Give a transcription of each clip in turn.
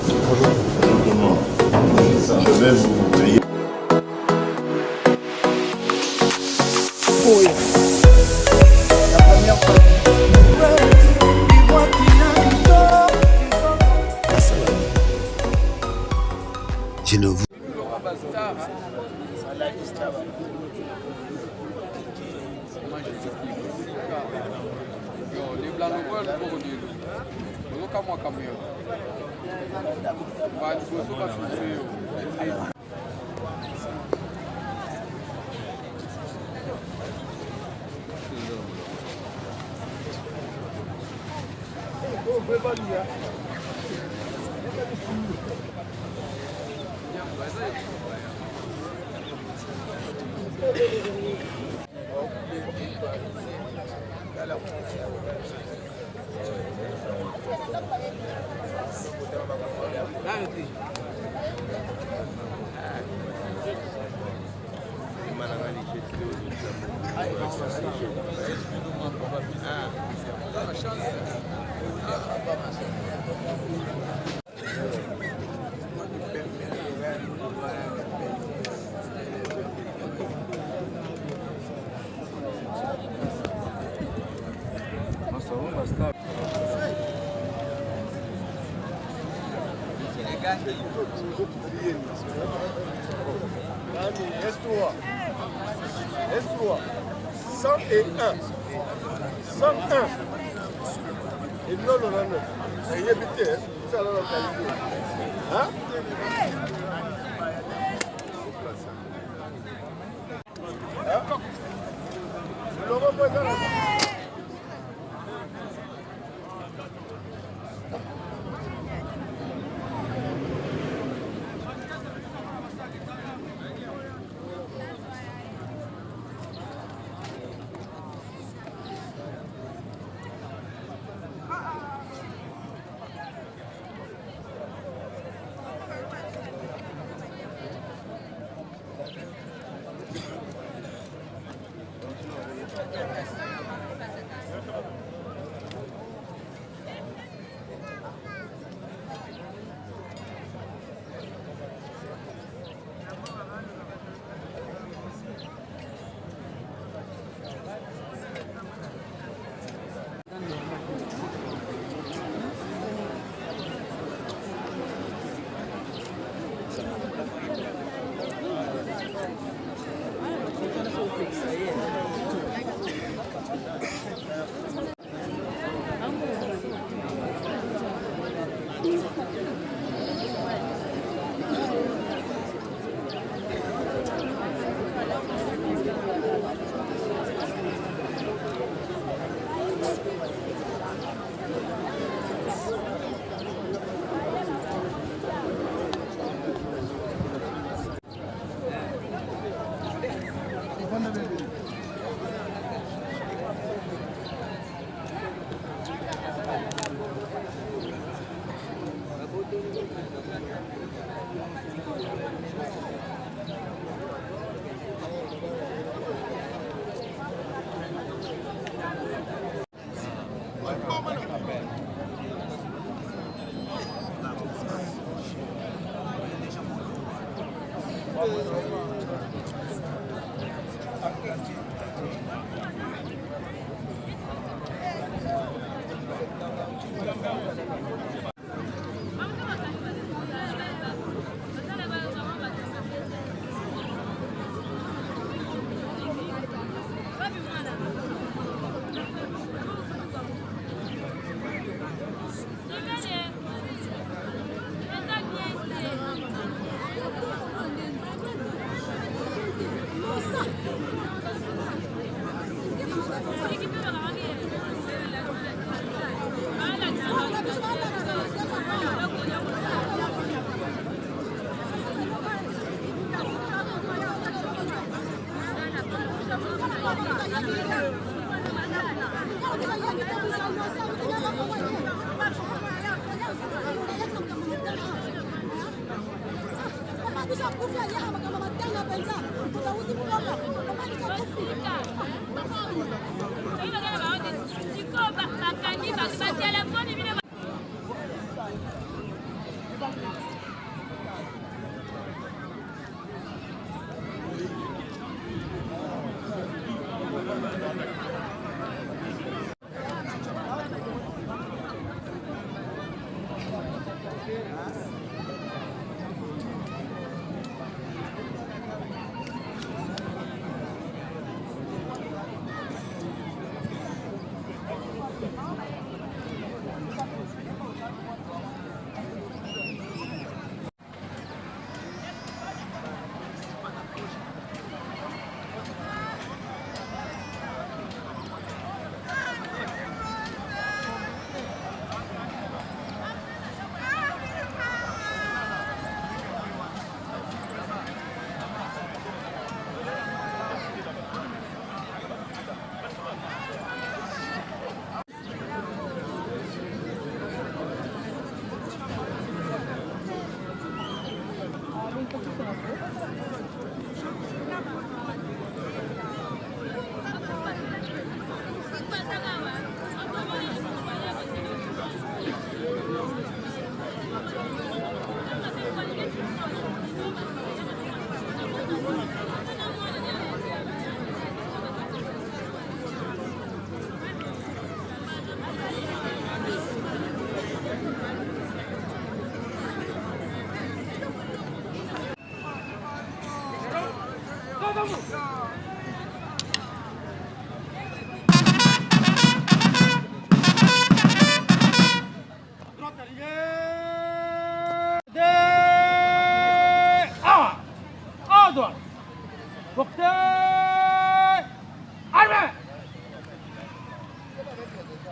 Comment ça devait vous payer. Oui. La première fois. Je ne vous... S3 101 101 et non non non ça y est vite ça la localité hein le représentant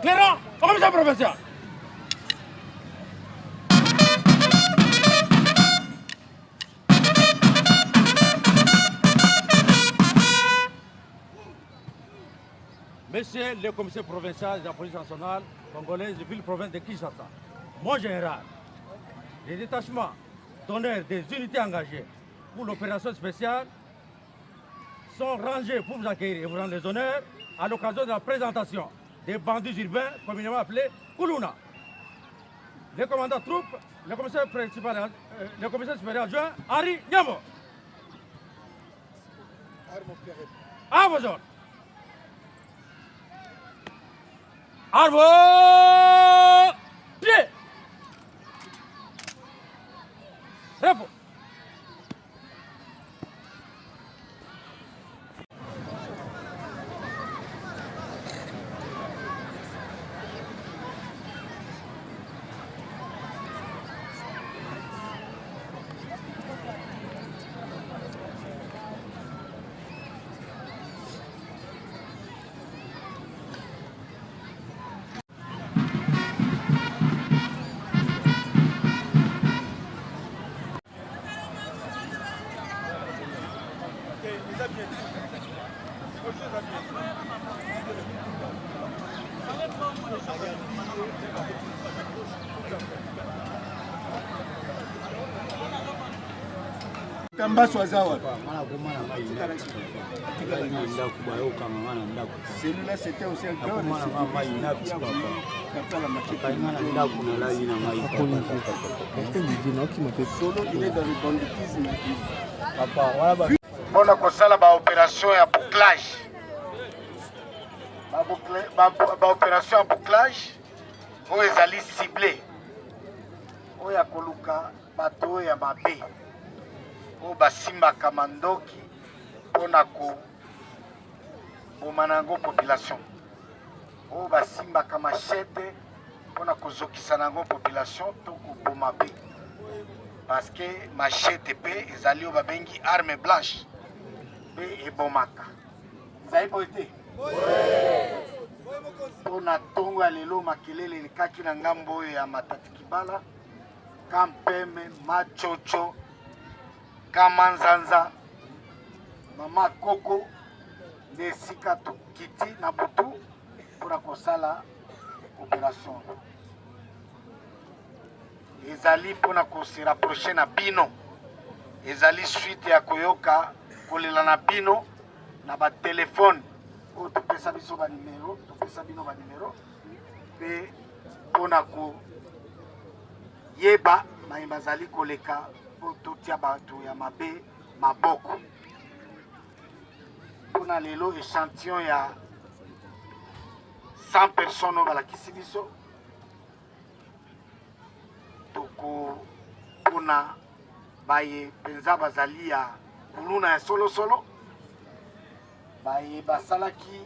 Clairement, comme ça, professeur. Monsieur le commissaire provincial de la police nationale congolaise de ville-province de Kinshasa, mon général, les détachements d'honneur des unités engagées pour l'opération spéciale sont rangés pour vous accueillir et vous rendre les honneurs à l'occasion de la présentation des bandits urbains communément appelés Koulouna. Le commandant troupe, le commissaire principal, le commissaire supérieur adjoint, Henri Niamo. À vos ordres. Armes, pied. Repos. Tambaso azawa. Celui-là c'était aussi un cœur. Il est dans le banditisme. On a kosala ba opération ya bouclage. Ba opération ya bouclage oyo ezali ciblé. Oyo ya koluka bato ya mabe. Oyo basimbaka mandoki mpona koboma nango population. Oyo basimbaka machete mpona kozokisa nango population to koboma pe. Parce que machete pe ezali oyo babengi arme blanche pe ebomaka. Ezali boye te? Mpona ntongo ya lelo makelele elekaki na ngambo oyo ya Matadi Kibala, Kampeme, Machocho, Kamanzanza, Mama Koko, nde esika tokiti na butu mpona kosala opération. Ezali mpona kose rapprocher na bino. Ezali suite ya koyoka kolela na bino na ba telefone oyo topesa biso ba numero, topesa bino ba numero pe mpona ko yeba mayemba azali koleka po totia bato ya mabe maboko. Mpona lelo échantillon ya 100 personnes oyo balakisi biso kuna baye penza bazali ya kuluna ya solo baye basalaki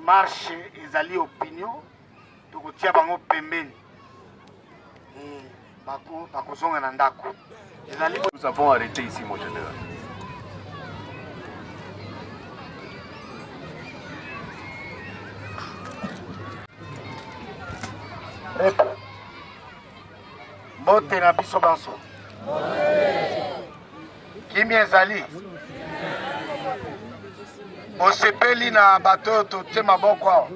marche ezali opinion tokotia bango pembeni bakozonga na ndako. Nous avons arrêté ici, mon général. Mbote na biso banso. Kimi ezali. Osepeli na bato totie maboko awa.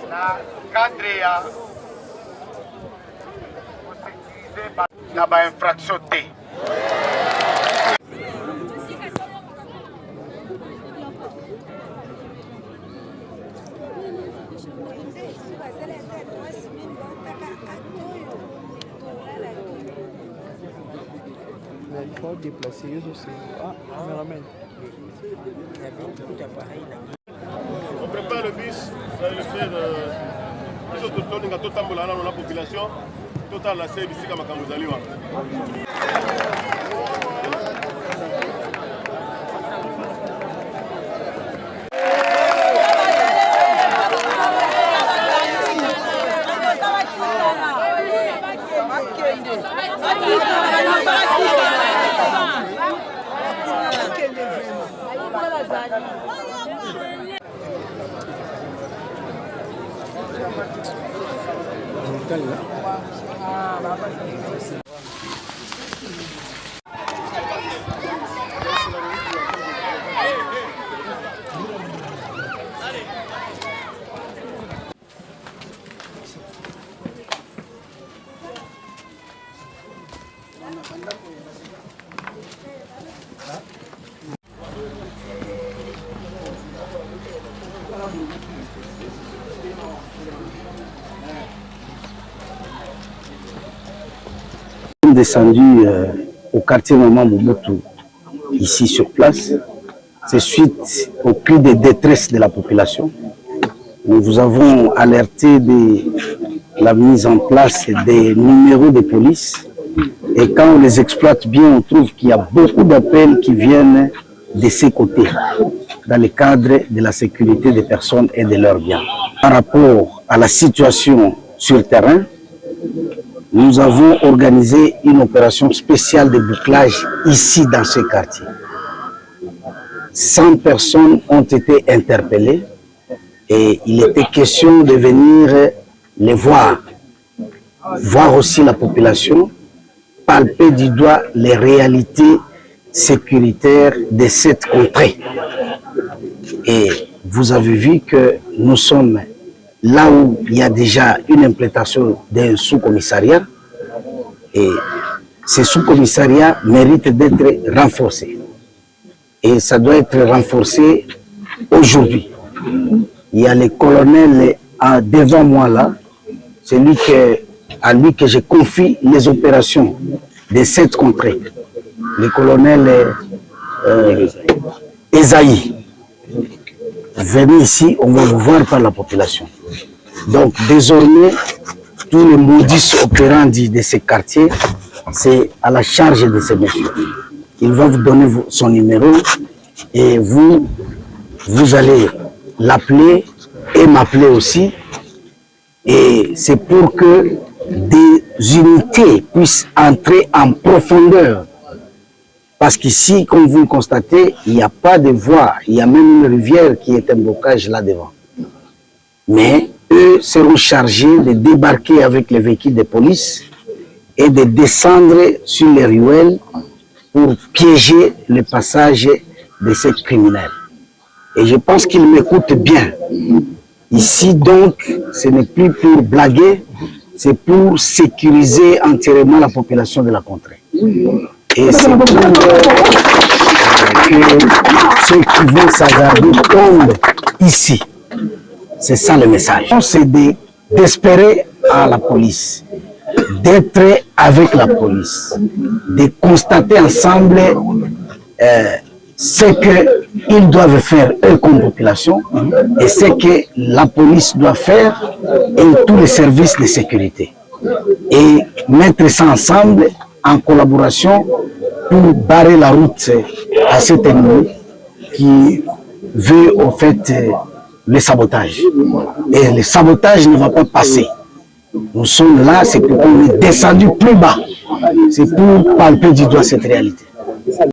Na cadre ya na ba infraction te. Il faut déplacer eux aussi. Ah, on ramène. On prépare le bus, vous allez le faire. Nous autres, on a tout dans la population. Total la série ici comme vous allez voir. Descendu au quartier Maman Mobutu, ici sur place, c'est suite au cri de détresse de la population. Nous vous avons alerté de la mise en place des numéros de police et quand on les exploite bien, on trouve qu'il y a beaucoup d'appels qui viennent de ces côtés, dans le cadre de la sécurité des personnes et de leurs biens. Par rapport à la situation sur le terrain, nous avons organisé une opération spéciale de bouclage ici dans ce quartier. 100 personnes ont été interpellées et il était question de venir les voir aussi la population, palper du doigt les réalités sécuritaires de cette contrée. Et vous avez vu que nous sommes là où il y a déjà une implantation d'un sous-commissariat, et ce sous-commissariat mérite d'être renforcé. Et ça doit être renforcé aujourd'hui. Il y a le colonel devant moi là, c'est lui à lui que je confie les opérations de cette contrée. Le colonel Esaïe. Venez ici, on va vous voir par la population. Donc désormais, tous les modus operandi de ces quartiers, c'est à la charge de ces messieurs. Il va vous donner son numéro et vous allez l'appeler et m'appeler aussi. Et c'est pour que des unités puissent entrer en profondeur. Parce qu'ici, comme vous le constatez, il n'y a pas de voie. Il y a même une rivière qui est un blocage là devant. Mais eux seront chargés de débarquer avec les véhicules de police et de descendre sur les ruelles pour piéger le passage de ces criminels. Et je pense qu'ils m'écoutent bien. Ici, donc, ce n'est plus pour blaguer, c'est pour sécuriser entièrement la population de la contrée. Et c'est pour que ceux qui vont s'agarder tombent ici. C'est ça le message. C'est d'espérer à la police d'être avec la police, de constater ensemble ce qu'ils doivent faire eux comme population et ce que la police doit faire et tous les services de sécurité. Et mettre ça ensemble en collaboration pour barrer la route à cet ennemi qui veut en fait le sabotage. Et le sabotage ne va pas passer. Nous sommes là, c'est pour qu'on est descendu plus bas. C'est pour palper du doigt cette réalité.